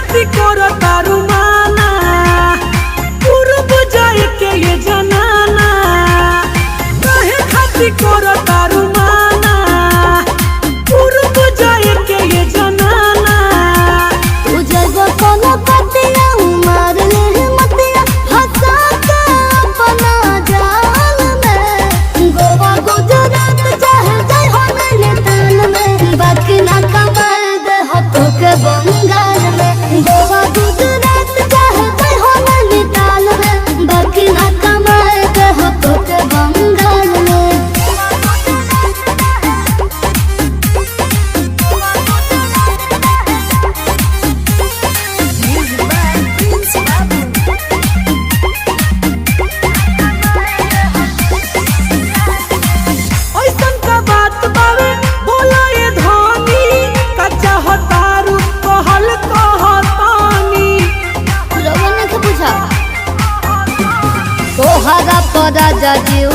खाती करो तारू माना पूर्व जाए के ये जनाना काहे खाती करो तारू माना पूर्व जाए के ये जनाना तू जब कोनो पतिया उमर ले मतिया हंसा के अपना जाल में गोवा गुजरात चाहे जाए हो मेरे ताल में बाकी ना कमर दे हो तो के बंगाल में गोवा गुजरात चाहे जाए हो मेरे ताल में बाकी ना कमर दे हो तो के बंगाल में ऐसन का बात बावे बोला ये धनी कच्चा हो तारू कहल कहतानी लोगों ने के बुझा तोहरा परा जीव